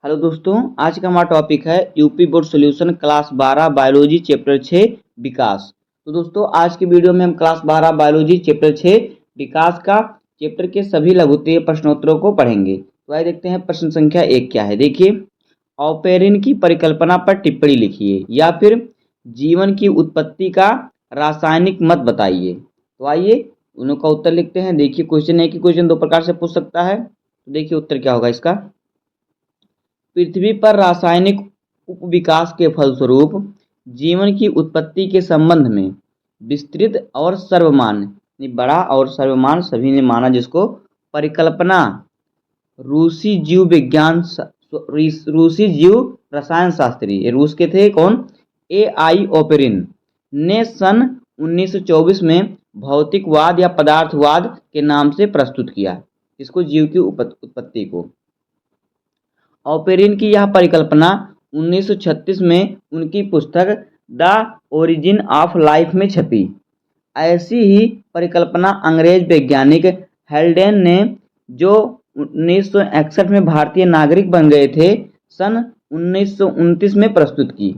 Hello दोस्तों, आज का हमारा टॉपिक है UP board solution class 12 biology chapter 6 विकास। तो दोस्तों आज की वीडियो में हम क्लास 12 बायोलॉजी चैप्टर 6 विकास का चैप्टर के सभी लघुत्तरीय प्रश्नोत्तरों को पढ़ेंगे। तो आइए देखते हैं प्रश्न संख्या 1 क्या है। देखिए, ऑपेरिन की परिकल्पना पर टिप्पणी लिखिए या फिर जीवन की उत्पत्ति का रासायनिक मत बताइए। तो आइए उन्हों का उत्तर लिखते हैं। देखिए, क्वेश्चन है कि क्वेश्चन दो प्रकार से पूछ सकता है। तो देखिए उत्तर क्या होगा इसका। पृथ्वी पर रासायनिक उपविकास के फलस्वरूप जीवन की उत्पत्ति के संबंध में विस्तृत और सर्वमान्य, बड़ा और सर्वमान्य सभी ने माना, जिसको परिकल्पना रूसी जीव विज्ञान रूसी जीव रसायन शास्त्री, ये रूस के थे कौन, AI ओपेरिन ने सन 1924 में भौतिकवाद या पदार्थवाद के नाम से प्रस्तुत किया। इसको जीव की उत्पत्ति को। ऑपेरिन की यह परिकल्पना 1936 में उनकी पुस्तक द ओरिजिन ऑफ लाइफ में छपी। ऐसी ही परिकल्पना अंग्रेज वैज्ञानिक हेल्डेन ने, जो 1961 में भारतीय नागरिक बन गए थे, सन 1929 में प्रस्तुत की।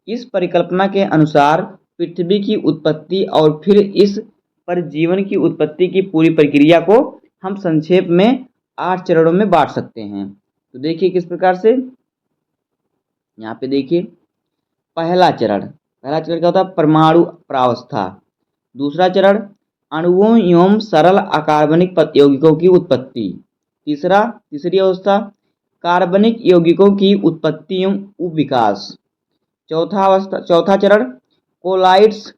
इस परिकल्पना के अनुसार पृथ्वी की उत्पत्ति और फिर इस पर जीवन की उत्पत्ति की पूरी प्रक्रिया को हम संक्षेप में 8 चरणों में बांट सकते हैं। तो देखिए किस प्रकार से। यहाँ पे देखिए, पहला चरण क्या होता है, परमाणु प्रावस्था। दूसरा चरण अणुओं एवं सरल अकार्बनिक यौगिकों की उत्पत्ति। तीसरी अवस्था कार्बनिक यौगिकों की उत्पत्ति एवं उपविकास। चौथा चरण कोलाइड्स,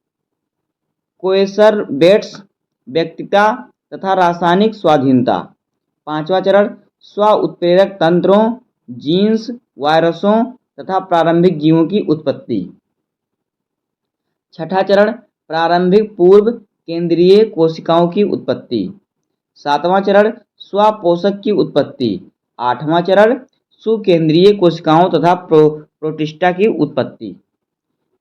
कोएसरबेट्स, व्यक्तिता तथा रासायनिक स्वाधीनता। पांचवा चरण स्व उत्प्रेरक तंत्रों, जीन्स, वायरसों तथा प्रारंभिक जीवों की उत्पत्ति। छठा चरण प्रारंभिक पूर्व केंद्रीय कोशिकाओं की उत्पत्ति। सातवां चरण स्वपोषक की उत्पत्ति। आठवां चरण सुकेंद्रीय कोशिकाओं तथा प्रोटिस्टा की उत्पत्ति।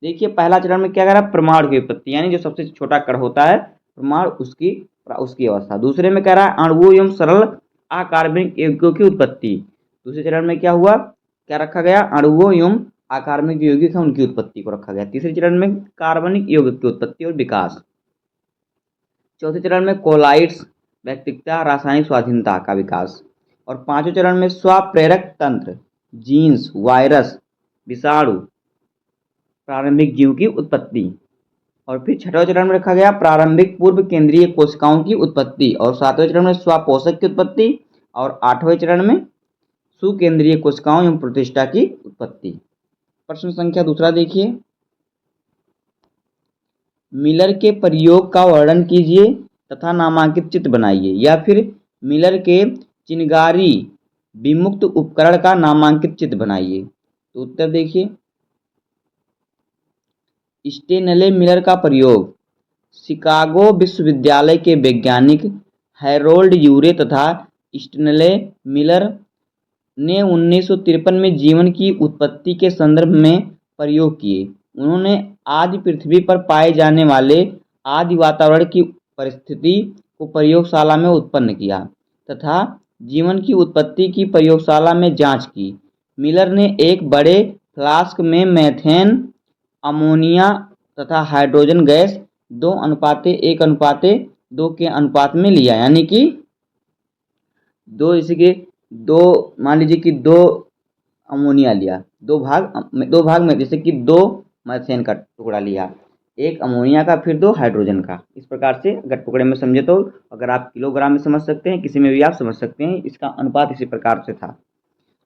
देखिए, पहला चरण में क्या कह रहा है, परमाणु की उत्पत्ति, यानी जो सबसे छोटा कण होता है परमाणु, उसकी अवस्था। दूसरे में कह रहा है अणुओं एवं सरल अकार्बनिक यौगिकों की उत्पत्ति। दूसरे चरण में क्या हुआ, क्या रखा गया, अणुओं एवं अकार्बनिक यौगिक है उनकी उत्पत्ति को रखा गया। तीसरे चरण में कार्बनिक यौगिक की उत्पत्ति और विकास। चौथे चरण में कोलाइड्स, व्यक्तिता, रासायनिक स्वाधीनता का विकास। और पांचवें चरण में स्वप्रेरक तंत्र, जीन्स, वायरस, विषाणु, प्रारंभिक जीव की उत्पत्ति। और फिर छठवें चरण में रखा गया प्रारंभिक पूर्व केंद्रीय कोशिकाओं की उत्पत्ति। और सातवें चरण में स्वपोषक की उत्पत्ति। और आठवें चरण में सुकेंद्रीय कोशिकाओं एवं प्रतिष्ठा की उत्पत्ति। प्रश्न संख्या दूसरा देखिए, मिलर के प्रयोग का वर्णन कीजिए तथा नामांकित चित्र बनाइए या फिर मिलर के चिनगारी विमुक्त उपकरण का नामांकित चित्र बनाइए। तो उत्तर देखिए, स्टेनले मिलर का प्रयोग शिकागो विश्वविद्यालय के वैज्ञानिक हैरोल्ड यूरे तथा स्टेनले मिलर ने 1953 में जीवन की उत्पत्ति के संदर्भ में प्रयोग किए। उन्होंने आदि पृथ्वी पर पाए जाने वाले आदि वातावरण की परिस्थिति को प्रयोगशाला में उत्पन्न किया तथा जीवन की उत्पत्ति की प्रयोगशाला में जांच की। मिलर ने एक बड़े फ्लास्क में मीथेन, अमोनिया तथा हाइड्रोजन गैस 2:1:2 के अनुपात में लिया, यानी कि मान लीजिए कि 2 अमोनिया लिया, दो भाग में, जैसे कि 2 मीथेन का टुकड़ा लिया, 1 अमोनिया का, फिर 2 हाइड्रोजन का। इस प्रकार से अगर टुकड़े में समझे तो, अगर आप किलोग्राम में समझ सकते हैं, किसी में भी आप समझ सकते हैं, इसका अनुपात इसी प्रकार से था।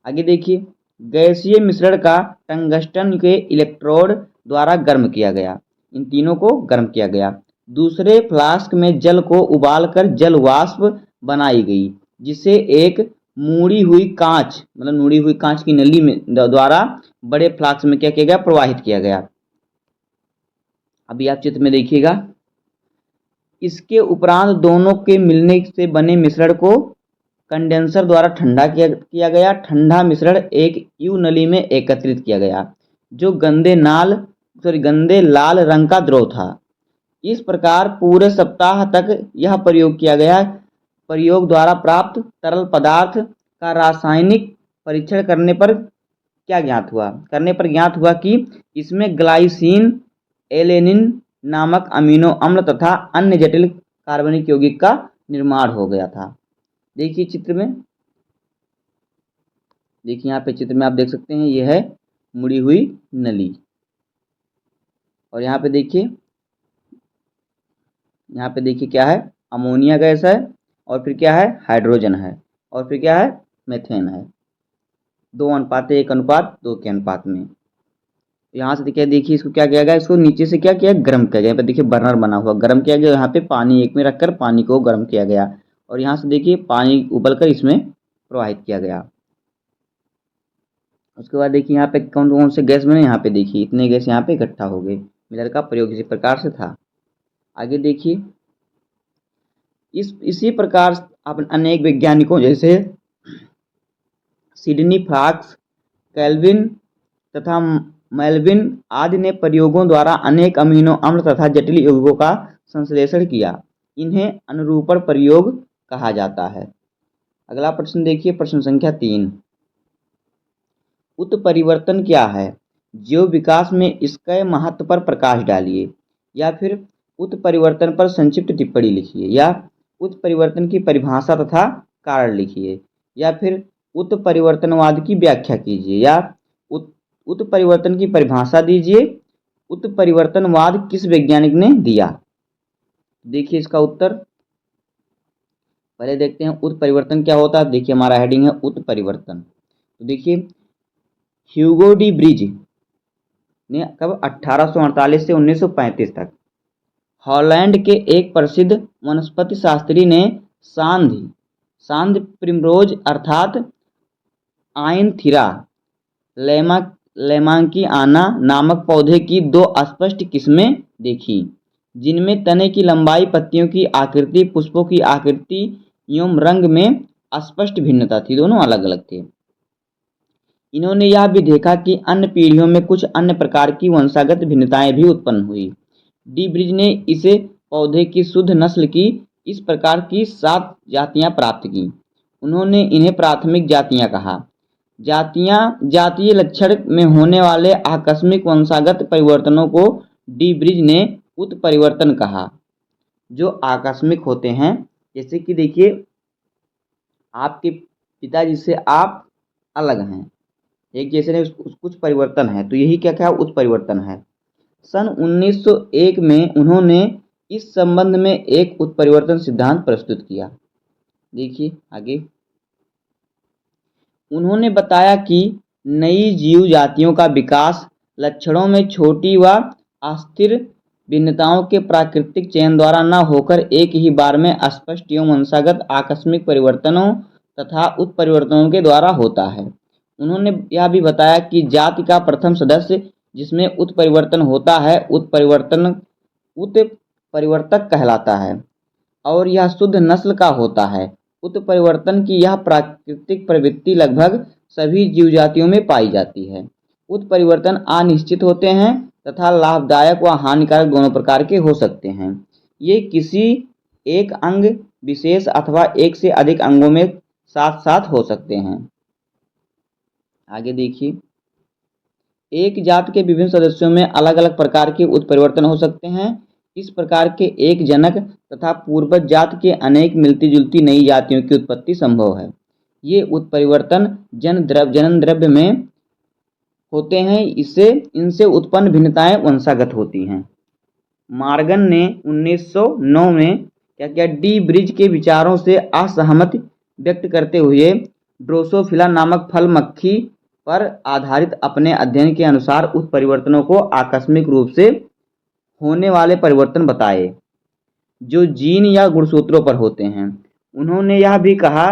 आगे देखिए, गैसीय मिश्रण का टंगस्टन के इलेक्ट्रोड द्वारा गर्म किया गया। इन तीनों को गर्म किया गया। दूसरे फ्लास्क में जल को उबालकर जल वाष्प बनाई गई, जिसे एक मुड़ी हुई कांच की नली में द्वारा बड़े फ्लास्क में क्या किया गया, प्रवाहित किया गया। अभी आप चित्र में देखिएगा। इसके उपरांत दोनों के मिलने से बने मिश्रण को कंडेंसर द्वारा ठंडा किया गया। ठंडा मिश्रण एक यू नली में एकत्रित किया गया, जो गंदे लाल रंग का द्रव था। इस प्रकार पूरे सप्ताह तक यह प्रयोग किया गया। प्रयोग द्वारा प्राप्त तरल पदार्थ का रासायनिक परीक्षण करने पर क्या ज्ञात हुआ? करने पर ज्ञात हुआ कि इसमें ग्लाइसिन, एलेनिन नामक अमीनो अम्ल तथा अन्य जटिल कार्बनिक यौगिक का निर्माण हो गया था। देखिए चित्र में, देखिए यहाँ पे चित्र में आप देख सकते हैं, ये है मुड़ी हुई नली। और यहाँ पे देखिए, यहाँ पे देखिए क्या है, अमोनिया गैस है, और फिर क्या है, हाइड्रोजन है, और फिर क्या है, मेथेन है। 2:1:2 के अनुपात में। यहाँ से देखिए इसको क्या किया गया, इसको नीचे से क्या किया, गर्म किया गया। यहाँ पे देखिए बर्नर बना हुआ, गर्म किया गया। यहाँ पे पानी एक में रखकर पानी को गर्म किया गया, और यहाँ से देखिए पानी उबलकर इसमें प्रवाहित किया गया। उसके बाद देखिए यहाँ पे कौन कौन से गैस बने, यहाँ पे देखिए इतने गैस यहाँ पे इकट्ठा हो गए। मिलर का प्रयोग इसी प्रकार से था। आगे देखिए, इसी प्रकार अनेक वैज्ञानिकों जैसे सिडनी फ्लाक्स, कैल्विन तथा मेल्विन आदि ने प्रयोगों द्वारा अनेक अमीनो अम्ल तथा जटिल यौगिकों का संश्लेषण किया। इन्हें अनुरूपण प्रयोग कहा जाता है। अगला प्रश्न देखिए, प्रश्न संख्या 3। उत्परिवर्तन क्या है? जीव विकास में इसके महत्व पर प्रकाश डालिए, या फिर उत्परिवर्तन पर संक्षिप्त टिप्पणी लिखिए, या उत्परिवर्तन की परिभाषा तथा कारण लिखिए, या फिर उत्परिवर्तनवाद की व्याख्या कीजिए, या उत्परिवर्तन की परिभाषा दीजिए। उत्परिवर्तनवाद किस वैज्ञानिक ने दिया? देखिए इसका उत्तर, पहले देखते हैं उत्परिवर्तन क्या होता है। देखिए हमारा हेडिंग है उत्परिवर्तन। तो देखिए ह्यूगो डी ब्रिज ने कब 1848 से 1935 तक हॉलैंड के एक प्रसिद्ध वनस्पति शास्त्री ने सांद प्रिमरोज अर्थात आइनथिरा लेमांकियाना नामक पौधे की 2 स्पष्ट किस्में देखी, जिनमें तने की लंबाई, पत्तियों की आकृति, पुष्पों की आकृति एवं रंग में स्पष्ट भिन्नता थी, दोनों अलग अलग थे। इन्होंने यह भी देखा कि अन्य पीढ़ियों में कुछ अन्य प्रकार की वंशागत भिन्नताएं भी उत्पन्न हुई। डी ब्रिज ने इसे पौधे की शुद्ध नस्ल की इस प्रकार की 7 जातियां प्राप्त की। उन्होंने इन्हें प्राथमिक जातियां कहा। जातीय लक्षण में होने वाले आकस्मिक वंशागत परिवर्तनों को डी ब्रिज ने उत्परिवर्तन कहा। जो आकस्मिक होते हैं, जैसे कि देखिए आपके पिताजी से आप अलग हैं, एक जैसे नहीं, कुछ परिवर्तन है, तो यही क्या उत्परिवर्तन है। सन 1901 में उन्होंने इस संबंध में एक उत्परिवर्तन सिद्धांत प्रस्तुत किया। देखिए आगे, उन्होंने बताया कि नई जीव जातियों का विकास लक्षणों में छोटी व अस्थिर भिन्नताओं के प्राकृतिक चयन द्वारा न होकर एक ही बार में स्पष्ट एवं वंशागत आकस्मिक परिवर्तनों तथा उत्परिवर्तनों के द्वारा होता है। उन्होंने यह भी बताया कि जाति का प्रथम सदस्य जिसमें उत्परिवर्तन होता है उत्परिवर्तक कहलाता है, और यह शुद्ध नस्ल का होता है। उत्परिवर्तन की यह प्राकृतिक प्रवृत्ति लगभग सभी जीव जातियों में पाई जाती है। उत्परिवर्तन अनिश्चित होते हैं तथा लाभदायक व हानिकारक दोनों प्रकार के हो सकते हैं। ये किसी एक अंग विशेष अथवा एक से अधिक अंगों में साथ साथ हो सकते हैं। आगे देखिए, एक जात के विभिन्न सदस्यों में अलग अलग प्रकार के उत्परिवर्तन हो सकते हैं। इस प्रकार के एक जनक तथा पूर्वज जात के अनेक मिलती जुलती नई जातियों की उत्पत्ति संभव है। ये उत्परिवर्तन जनन द्रव्य में होते हैं, इनसे उत्पन्न भिन्नताएं वंशागत होती हैं। मॉर्गन ने 1909 में क्या किया, डी ब्रिज के विचारों से असहमति व्यक्त करते हुए ड्रोसोफिला नामक फल मक्खी पर आधारित अपने अध्ययन के अनुसार उत्परिवर्तनों को आकस्मिक रूप से होने वाले परिवर्तन बताए, जो जीन या गुणसूत्रों पर होते हैं। उन्होंने यह भी कहा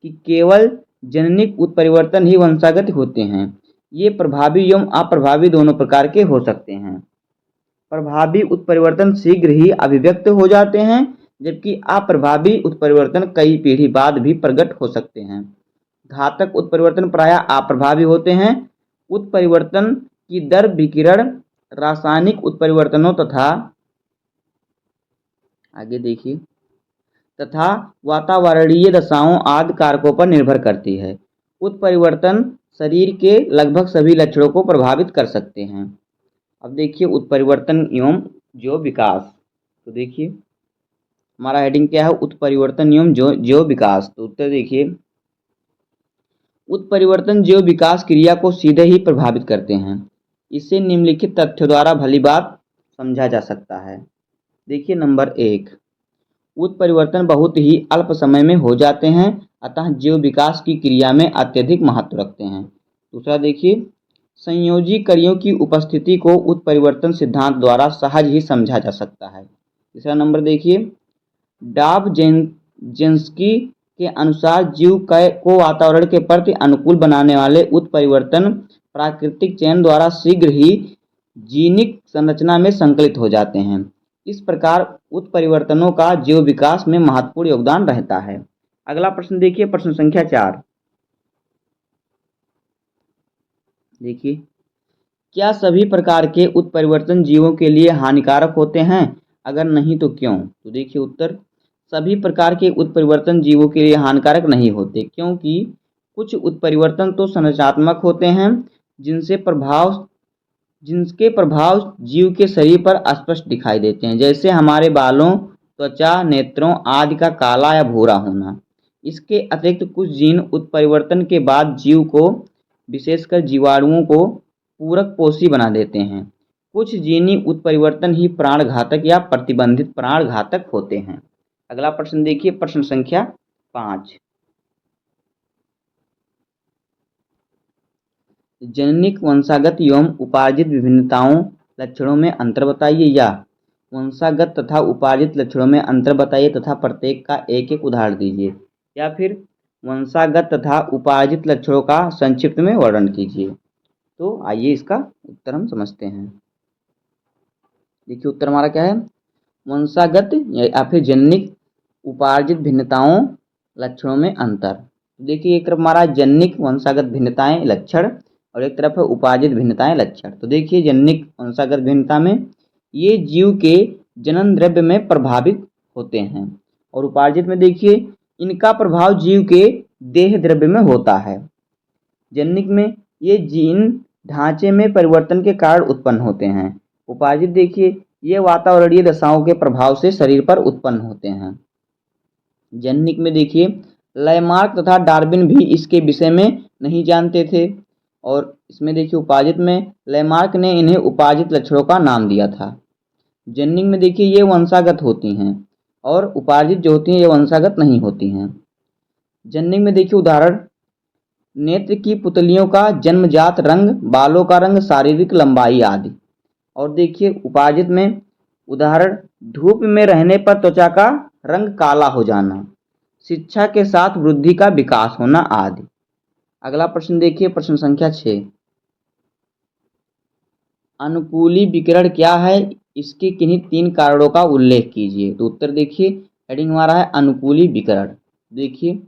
कि केवल जननिक उत्परिवर्तन ही वंशागत होते हैं। ये प्रभावी एवं अप्रभावी दोनों प्रकार के हो सकते हैं। प्रभावी उत्परिवर्तन शीघ्र ही अभिव्यक्त हो जाते हैं, जबकि अप्रभावी उत्परिवर्तन कई पीढ़ी बाद भी प्रकट हो सकते हैं। घातक उत्परिवर्तन प्रायः अप्रभावी होते हैं। उत्परिवर्तन की दर विकिरण, रासायनिक उत्परिवर्तनों तथा आगे देखिए तथा वातावरणीय दशाओं आदि कारकों पर निर्भर करती है। उत्परिवर्तन शरीर के लगभग सभी लक्षणों को प्रभावित कर सकते हैं। अब देखिए उत्परिवर्तन एवं जैव विकास। तो देखिए हमारा हेडिंग क्या है, उत्परिवर्तन एवं जैव विकास। तो उत्तर देखिए उत्परिवर्तन जैव विकास क्रिया को सीधे ही प्रभावित करते हैं। इसे निम्नलिखित तथ्यों द्वारा भली बात समझा जा सकता है। देखिए नंबर 1, उत्परिवर्तन बहुत ही अल्प समय में हो जाते हैं, अतः जैव विकास की क्रिया में अत्यधिक महत्व रखते हैं। दूसरा देखिए संयोजी कड़ियों की उपस्थिति को उत्परिवर्तन सिद्धांत द्वारा सहज ही समझा जा सकता है। तीसरा नंबर देखिए जेंस्की के अनुसार जीव को वातावरण के प्रति अनुकूल बनाने वाले उत्परिवर्तन प्राकृतिक चयन द्वारा शीघ्र ही जीनिक संरचना में संकलित हो जाते हैं। इस प्रकार उत्परिवर्तनों का जीव विकास में महत्वपूर्ण योगदान रहता है। अगला प्रश्न देखिए, प्रश्न संख्या 4। देखिए क्या सभी प्रकार के उत्परिवर्तन जीवों के लिए हानिकारक होते हैं? अगर नहीं तो क्यों? तो देखिए उत्तर सभी प्रकार के उत्परिवर्तन जीवों के लिए हानिकारक नहीं होते, क्योंकि कुछ उत्परिवर्तन तो संरचनात्मक होते हैं जिनके प्रभाव जीव के शरीर पर स्पष्ट दिखाई देते हैं, जैसे हमारे बालों, त्वचा, नेत्रों आदि का काला या भूरा होना। इसके अतिरिक्त कुछ जीन उत्परिवर्तन के बाद जीव को, विशेषकर जीवाणुओं को पूरक पोषी बना देते हैं। कुछ जीनी उत्परिवर्तन ही प्राणघातक या प्रतिबंधित प्राणघातक होते हैं। अगला प्रश्न देखिए, प्रश्न संख्या 5। जननिक वंशागत एवं उपार्जित विभिन्नताओं लक्षणों में अंतर बताइए, या वंशागत तथा उपार्जित लक्षणों में अंतर बताइए तथा प्रत्येक का एक एक उदाहरण दीजिए, या फिर वंशागत तथा उपार्जित लक्षणों का संक्षिप्त में वर्णन कीजिए। तो आइए इसका उत्तर हम समझते हैं। देखिए उत्तर हमारा क्या है, वंशागत या फिर जननिक उपार्जित भिन्नताओं लक्षणों में अंतर। देखिए एक तरफ हमारा जननिक वंशागत भिन्नताएं लक्षण और एक तरफ है उपार्जित भिन्नताएं लक्षण। तो देखिए जननिक वंशागत भिन्नता में ये जीव के जनन द्रव्य में प्रभावित होते हैं, और उपार्जित में देखिए इनका प्रभाव जीव के देह द्रव्य में होता है। जननिक में ये जीन ढांचे में परिवर्तन के कारण उत्पन्न होते हैं। उपार्जित देखिए ये वातावरणीय दशाओं के प्रभाव से शरीर पर उत्पन्न होते हैं। जननिक में देखिए लैमार्क तथा डार्विन भी इसके विषय में नहीं जानते थे, और इसमें देखिए उपार्जित में लैमार्क ने इन्हें उपार्जित लक्षणों का नाम दिया था। जननिक में देखिए ये वंशागत होती हैं, और उपार्जित जो होती हैं ये वंशागत नहीं होती हैं। जननिक में देखिए उदाहरण नेत्र की पुतलियों का जन्मजात रंग, बालों का रंग, शारीरिक लंबाई आदि। और देखिए उपार्जित में उदाहरण धूप में रहने पर त्वचा का रंग काला हो जाना, शिक्षा के साथ वृद्धि का विकास होना आदि। अगला प्रश्न देखिए, प्रश्न संख्या 6। अनुकूली विकिरण क्या है? इसके किन्हीं 3 कारणों का उल्लेख कीजिए। तो उत्तर देखिए हेडिंग हमारा है अनुकूली विकिरण। देखिए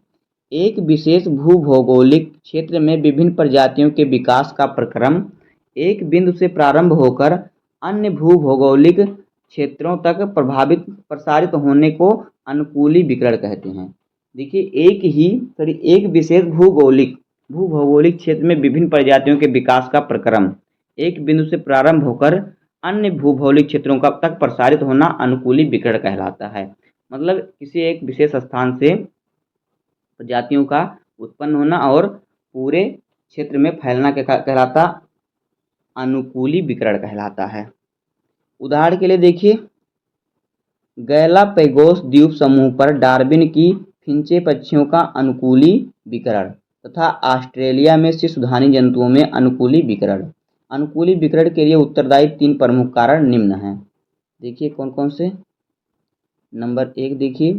एक विशेष भूभौगोलिक क्षेत्र में विभिन्न प्रजातियों के विकास का प्रक्रम एक बिंदु से प्रारंभ होकर अन्य भूभौगोलिक क्षेत्रों तक प्रसारित होने को अनुकूली विकिरण कहते हैं। देखिए एक विशेष भूभौगोलिक क्षेत्र में विभिन्न प्रजातियों के विकास का प्रक्रम एक बिंदु से प्रारंभ होकर अन्य भूभौगोलिक क्षेत्रों का तक प्रसारित होना अनुकूली विकिरण कहलाता है। मतलब किसी एक विशेष स्थान से प्रजातियों का उत्पन्न होना और पूरे क्षेत्र में फैलना कहलाता अनुकूली विकिरण कहलाता है। उदाहरण के लिए देखिए गैलापैगोस द्वीप समूह पर डार्विन की फिंचे पक्षियों का अनुकूली विकिरण तथा ऑस्ट्रेलिया में शिशुधानी जंतुओं में अनुकूली विकिरण। अनुकूली विकिरण के लिए उत्तरदायी 3 प्रमुख कारण निम्न हैं। देखिए कौन कौन से। नंबर 1 देखिए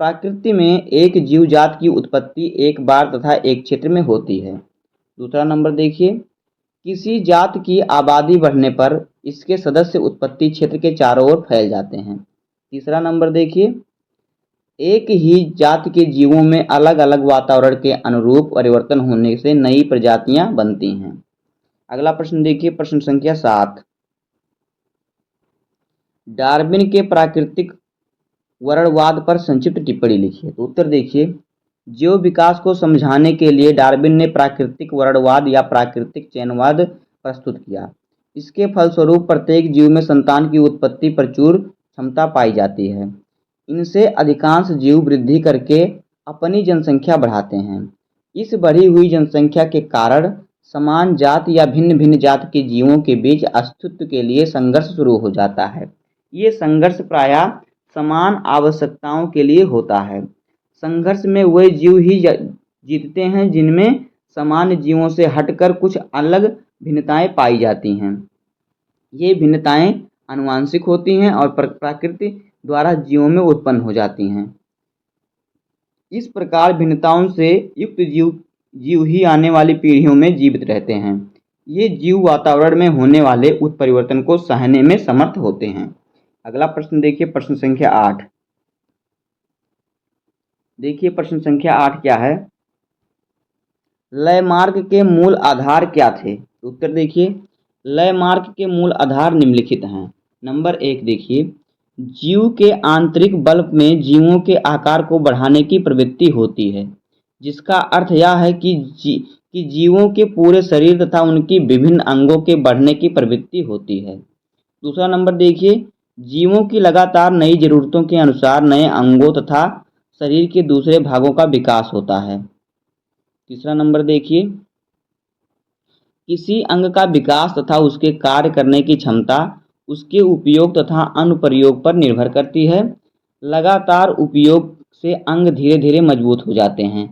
प्रकृति में एक जीव जात की उत्पत्ति एक बार तथा एक क्षेत्र में होती है। दूसरा नंबर देखिए किसी जात की आबादी बढ़ने पर इसके सदस्य उत्पत्ति क्षेत्र के चारों ओर फैल जाते हैं। तीसरा नंबर देखिए एक ही जात के जीवों में अलग अलग वातावरण के अनुरूप परिवर्तन होने से नई प्रजातियां बनती हैं। अगला प्रश्न देखिए, प्रश्न संख्या 7। डार्विन के प्राकृतिक वर्णवाद पर संक्षिप्त टिप्पणी लिखिए। तो उत्तर देखिए जीव विकास को समझाने के लिए डार्विन ने प्राकृतिक वर्णवाद या प्राकृतिक चयनवाद प्रस्तुत किया। इसके फलस्वरूप प्रत्येक जीव में संतान की उत्पत्ति प्रचुर क्षमता पाई जाती है। इनसे अधिकांश जीव वृद्धि करके अपनी जनसंख्या बढ़ाते हैं। इस बढ़ी हुई जनसंख्या के कारण समान जात या भिन्न भिन्न जात के जीवों के बीच अस्तित्व के लिए संघर्ष शुरू हो जाता है। ये संघर्ष प्रायः समान आवश्यकताओं के लिए होता है। संघर्ष में वे जीव ही जीतते हैं जिनमें सामान्य जीवों से हटकर कुछ अलग भिन्नताएं पाई जाती हैं। ये भिन्नताएं आनुवंशिक होती हैं और प्रकृति द्वारा जीवों में उत्पन्न हो जाती हैं। इस प्रकार भिन्नताओं से युक्त जीव ही आने वाली पीढ़ियों में जीवित रहते हैं। ये जीव वातावरण में होने वाले उत्परिवर्तन को सहने में समर्थ होते हैं। अगला प्रश्न देखिए, प्रश्न संख्या 8। देखिए प्रश्न संख्या 8 क्या है। लयमार्ग के मूल आधार क्या थे? उत्तर देखिए, लयमार्ग के मूल आधार निम्नलिखित हैं। नंबर 1 देखिए, जीव के आंतरिक बल में जीवों के आकार को बढ़ाने की प्रवृत्ति होती है, जिसका अर्थ यह है कि जीवों के पूरे शरीर तथा उनकी विभिन्न अंगों के बढ़ने की प्रवृत्ति होती है। दूसरा नंबर देखिए, जीवों की लगातार नई जरूरतों के अनुसार नए अंगों तथा शरीर के दूसरे भागों का विकास होता है। तीसरा नंबर देखिए, किसी अंग का विकास तथा उसके कार्य करने की क्षमता उसके उपयोग तथा अनुप्रयोग पर निर्भर करती है। लगातार उपयोग से अंग धीरे धीरे मजबूत हो जाते हैं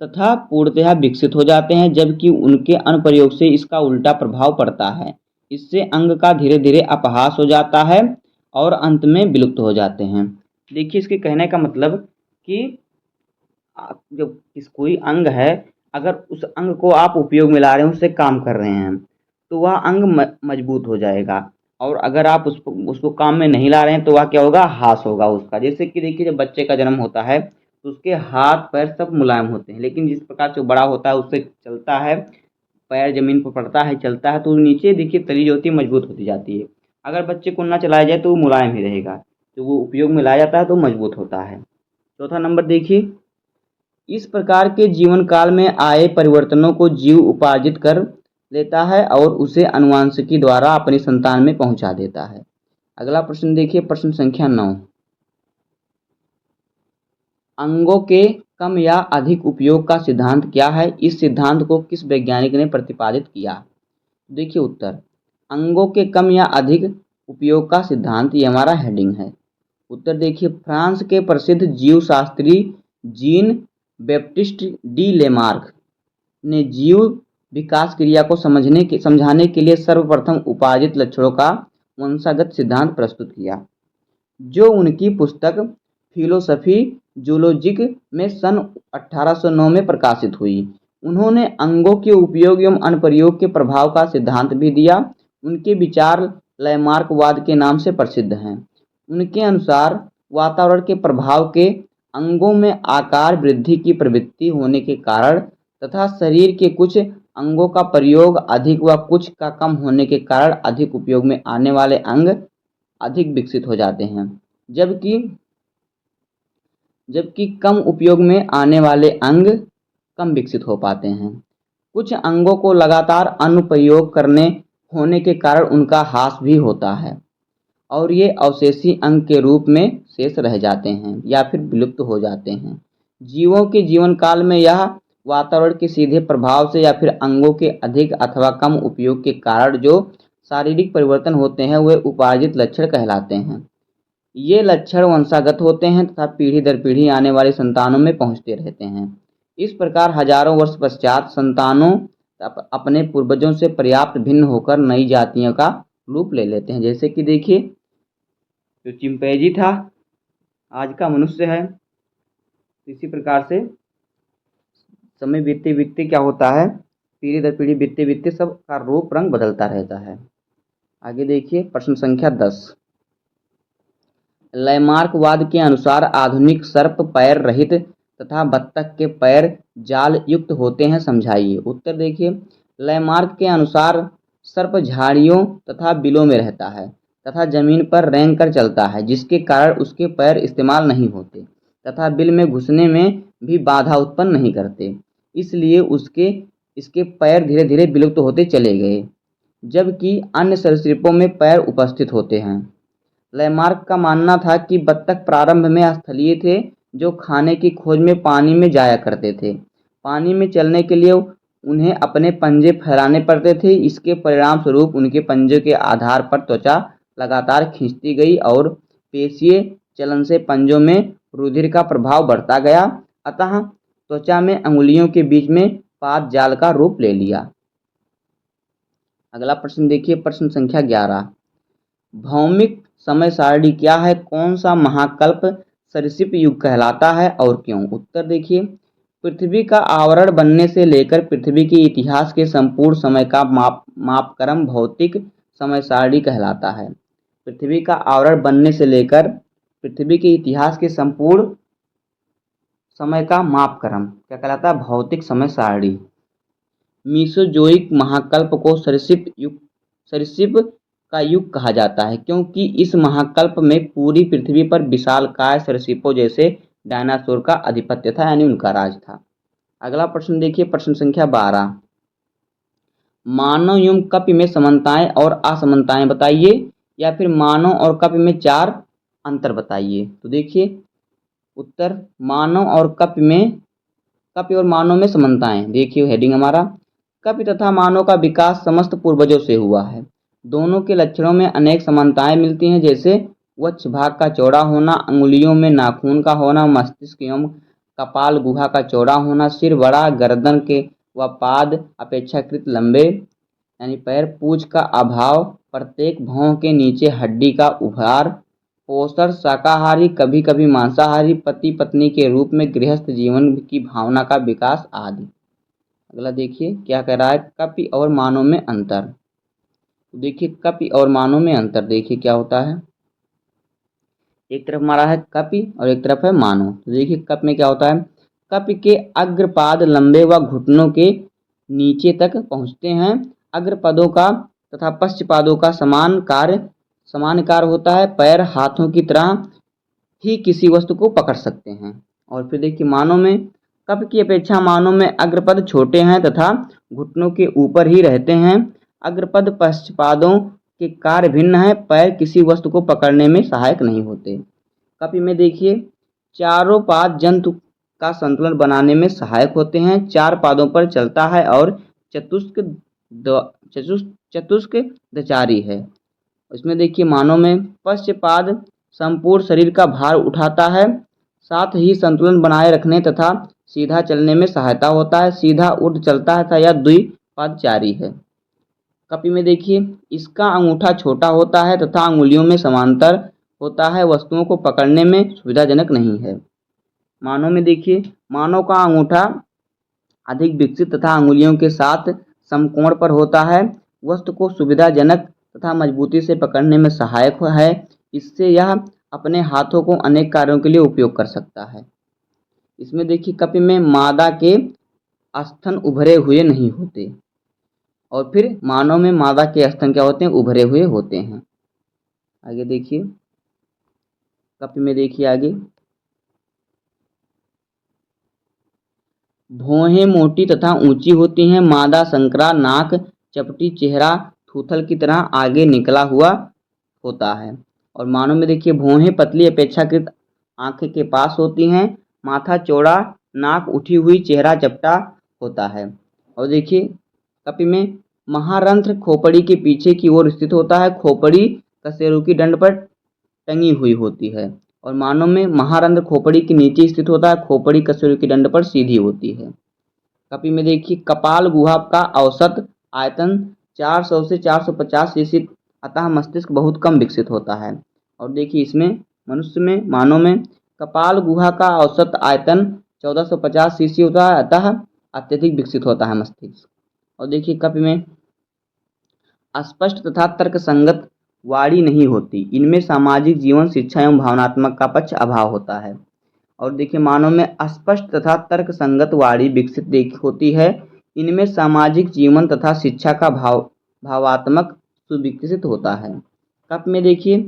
तथा पूर्णतः विकसित हो जाते हैं, जबकि उनके अनुप्रयोग से इसका उल्टा प्रभाव पड़ता है। इससे अंग का धीरे धीरे अपहास हो जाता है और अंत में विलुप्त हो जाते हैं। देखिए इसके कहने का मतलब कि जब कोई अंग है, अगर उस अंग को आप उपयोग में ला रहे हैं, उससे काम कर रहे हैं, तो वह अंग मजबूत हो जाएगा। और अगर आप उसको काम में नहीं ला रहे हैं तो वह क्या होगा, ह्रास होगा उसका। जैसे कि देखिए जब बच्चे का जन्म होता है तो उसके हाथ पैर सब मुलायम होते हैं, लेकिन जिस प्रकार से बड़ा होता है उससे चलता है, पैर जमीन पर पड़ता है, चलता है, तो नीचे देखिए तली जो होती है मजबूत होती जाती है। अगर बच्चे को ना चलाया जाए तो वो मुलायम ही रहेगा, तो वो उपयोग में लाया जाता है तो मजबूत होता है। चौथा नंबर देखिए, इस प्रकार के जीवन काल में आए परिवर्तनों को जीव उपार्जित कर लेता है और उसे आनुवंशिकी द्वारा अपनी संतान में पहुंचा देता है। अगला प्रश्न देखिए, प्रश्न संख्या 9। अंगों के कम या अधिक उपयोग का सिद्धांत क्या है? इस सिद्धांत को किस वैज्ञानिक ने प्रतिपादित किया? देखिए उत्तर, अंगों के कम या अधिक उपयोग का सिद्धांत, ये हमारा हेडिंग है। उत्तर देखिए, फ्रांस के प्रसिद्ध जीवशास्त्री जीन बैप्टिस्ट डी लेमार्क ने जीव विकास क्रिया को समझाने के लिए सर्वप्रथम उपार्जित लक्षणों का वंशागत सिद्धांत प्रस्तुत किया, जो उनकी पुस्तक फिलोसफी जूलॉजिक में सन 1809 में प्रकाशित हुई। उन्होंने अंगों के उपयोग एवं अनुप्रयोग के प्रभाव का सिद्धांत भी दिया। उनके विचार लयमार्कवाद के नाम से प्रसिद्ध हैं। उनके अनुसार वातावरण के प्रभाव के, अंगों में आकार वृद्धि की प्रवृत्ति होने के कारण तथा शरीर के कुछ अंगों का प्रयोग अधिक व कुछ का कम होने के कारण अधिक उपयोग में आने वाले अंग अधिक विकसित हो जाते हैं, जबकि कम उपयोग में आने वाले अंग कम विकसित हो पाते हैं। कुछ अंगों को लगातार अनुप्रयोग करने होने के कारण उनका ह्रास भी होता है और ये अवशेषी अंग के रूप में शेष रह जाते हैं या फिर विलुप्त हो जाते हैं। जीवों के जीवन काल में यह वातावरण के सीधे प्रभाव से या फिर अंगों के अधिक अथवा कम उपयोग के कारण जो शारीरिक परिवर्तन होते हैं वे उपार्जित लक्षण कहलाते हैं। ये लक्षण वंशागत होते हैं तथा पीढ़ी दर पीढ़ी आने वाली संतानों में पहुंचते रहते हैं। इस प्रकार हजारों वर्ष पश्चात संतानों अपने पूर्वजों से पर्याप्त भिन्न होकर नई जातियों का रूप ले लेते हैं। जैसे कि देखिए जो चिंपैंजी था आज का मनुष्य है, इसी प्रकार से समय बीतते बीतते क्या होता है, पीढ़ी दर पीढ़ी बीतते बीतते सबका रूप रंग बदलता रहता है। आगे देखिए प्रश्न संख्या 10। लयमार्कवाद के अनुसार आधुनिक सर्प पैर रहित तथा बत्तख के पैर जाल युक्त होते हैं, समझाइए। उत्तर देखिए, लयमार्क के अनुसार सर्प झाड़ियों तथा बिलों में रहता है तथा जमीन पर रेंग कर चलता है, जिसके कारण उसके पैर इस्तेमाल नहीं होते तथा बिल में घुसने में भी बाधा उत्पन्न नहीं करते, इसलिए इसके पैर धीरे धीरे विलुप्त होते चले गए, जबकि अन्य सरीसृपों में पैर उपस्थित होते हैं। लैमार्क का मानना था कि बत्तख प्रारंभ में स्थलीय थे, जो खाने की खोज में पानी में जाया करते थे। पानी में चलने के लिए उन्हें अपने पंजे फैलाने पड़ते थे। इसके परिणाम स्वरूप उनके पंजे के आधार पर त्वचा लगातार खींचती गई और पेशीय चलन से पंजों में रुधिर का प्रभाव बढ़ता गया, अतः त्वचा में अंगुलियों के बीच में पाद जाल का रूप ले लिया। अगला प्रश्न देखिए, प्रश्न संख्या 11। भौमिक समय सारणी क्या है? कौन सा महाकल्प सरीसृप युग कहलाता है और क्यों? उत्तर देखिए, पृथ्वी का आवरण बनने से लेकर पृथ्वी के इतिहास के संपूर्ण समय का मापक्रम भौतिक समय सारणी कहलाता है। पृथ्वी का आवरण बनने से लेकर पृथ्वी के इतिहास के संपूर्ण समय का मापक्रम क्या कहलाता है? भौतिक समय सारणी। मीसोजोइक महाकल्प को सरीसृप का युग कहा जाता है, क्योंकि इस महाकल्प में पूरी पृथ्वी पर विशालकाय सरीसृपों जैसे डायनासोर का आधिपत्य था, यानी उनका राज था। अगला प्रश्न देखिए, प्रश्न संख्या 12। मानव एवं कपि में समानताएं और असमानताएं बताइए, या फिर मानव और कपि में 4 अंतर बताइए। तो देखिए उत्तर, मानव और कपि और मानव में समानताएं। देखिए हेडिंग हमारा, कपि तथा मानव का विकास समस्त पूर्वजों से हुआ है। दोनों के लक्षणों में अनेक समानताएं मिलती हैं, जैसे वक्ष भाग का चौड़ा होना, अंगुलियों में नाखून का होना, मस्तिष्क एवं कपाल गुहा का चौड़ा होना, सिर बड़ा, गर्दन के व पाद अपेक्षाकृत लंबे यानी पैर, पूंछ का अभाव, प्रत्येक भौं के नीचे हड्डी का उभार, पोषण, शाकाहारी कभी कभी मांसाहारी, पति पत्नी के रूप में गृहस्थ जीवन की भावना का विकास आदि। अगला देखिए क्या कह रहा है, कपि और मानव में अंतर। देखिए कपि और मानव में अंतर देखिए क्या होता है। एक तरफ हमारा है कपि और एक तरफ है मानव। तो देखिए कपि में क्या होता है, कपि के अग्रपाद लंबे व घुटनों के नीचे तक पहुंचते हैं। अग्रपदों का तथा पश्चपादों का समान कार्य होता है। पैर हाथों की तरह ही किसी वस्तु को पकड़ सकते हैं। और फिर देखिए मानव में, कपि की अपेक्षा मानव में अग्रपद छोटे हैं तथा घुटनों के ऊपर ही रहते हैं। अग्रपद पश्चपादों के कार्य भिन्न है, पैर किसी वस्तु को पकड़ने में सहायक नहीं होते। कपि में देखिए चारों पाद जंतु का संतुलन बनाने में सहायक होते हैं। 4 पादों पर चलता है और चतुष्क दचारी है। इसमें देखिए मानव में पश्चपाद संपूर्ण शरीर का भार उठाता है, साथ ही संतुलन बनाए रखने तथा सीधा चलने में सहायता होता है। सीधा उठ चलता है या द्विपादचारी है। कपि में देखिए इसका अंगूठा छोटा होता है तथा अंगुलियों में समांतर होता है, वस्तुओं को पकड़ने में सुविधाजनक नहीं है। मानव में देखिए मानव का अंगूठा अधिक विकसित तथा अंगुलियों के साथ समकोण पर होता है, वस्तु को सुविधाजनक तथा मजबूती से पकड़ने में सहायक है। इससे यह अपने हाथों को अनेक कार्यों के लिए उपयोग कर सकता है। इसमें देखिए कपि में मादा के स्तन उभरे हुए नहीं होते और फिर मानव में मादा के स्तन क्या होते हैं, उभरे हुए होते हैं। आगे देखिए कपि में देखिए आगे, भौहें मोटी तथा ऊंची होती हैं। मादा संकरा, नाक चपटी, चेहरा थूथल की तरह आगे निकला हुआ होता है। और मानव में देखिए भौहें पतली अपेक्षाकृत आंखें के पास होती हैं। माथा चौड़ा, नाक उठी हुई, चेहरा चपटा होता है। और देखिए कपि में महारंध्र खोपड़ी के पीछे की ओर स्थित होता है। खोपड़ी कशेरुकी दंड पर टंगी हुई होती है। और मानव में महारंध्र खोपड़ी के नीचे स्थित होता है। खोपड़ी कशेरुकी दंड पर सीधी होती है। कपि में देखिए कपाल गुहा का औसत आयतन 400 से 450 सीसी, अतः मस्तिष्क बहुत कम विकसित होता है। और देखिए इसमें मनुष्य में, मानव में कपाल गुहा का औसत आयतन 1450 सीसी होता है, अतः अत्यधिक विकसित होता है मस्तिष्क। और देखिए कपि में स्पष्ट तथा तर्कसंगत वाणी नहीं होती। इनमें सामाजिक जीवन, शिक्षा एवं भावनात्मक का पक्ष अभाव होता है। और देखिए मानव में स्पष्ट तथा तर्कसंगत वाणी विकसित होती है। इनमें सामाजिक जीवन तथा शिक्षा का भावात्मक सुविकसित होता है। कपि में देखिए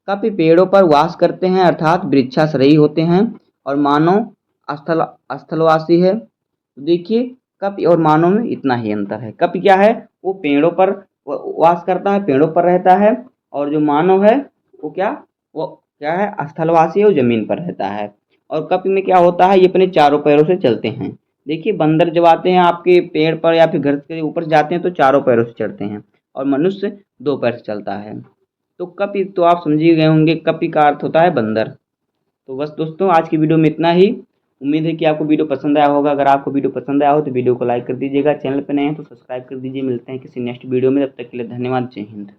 कपि पेड़ों पर वास करते हैं, अर्थात वृक्षाश्रयी होते हैं। और मानव स्थलवासी है। तो देखिए कपि और मानव में इतना ही अंतर है। कपि क्या है, वो पेड़ों पर वास करता है, पेड़ों पर रहता है, और जो मानव है वो क्या है, स्थलवासी है, वो जमीन पर रहता है। और कपि में क्या होता है, ये अपने चारों पैरों से चलते हैं। देखिए बंदर जब आते हैं आपके पेड़ पर या फिर घर के ऊपर जाते हैं तो चारों पैरों से चढ़ते हैं, और मनुष्य दो पैर से चलता है। तो कपि तो आप समझ ही गए होंगे, कपि का अर्थ होता है बंदर। तो बस दोस्तों आज की वीडियो में इतना ही। उम्मीद है कि आपको वीडियो पसंद आया होगा। अगर आपको वीडियो पसंद आया हो तो वीडियो को लाइक कर दीजिएगा, चैनल पर नए हैं तो सब्सक्राइब कर दीजिए। मिलते हैं किसी नेक्स्ट वीडियो में, तब तक के लिए धन्यवाद। जय हिंद।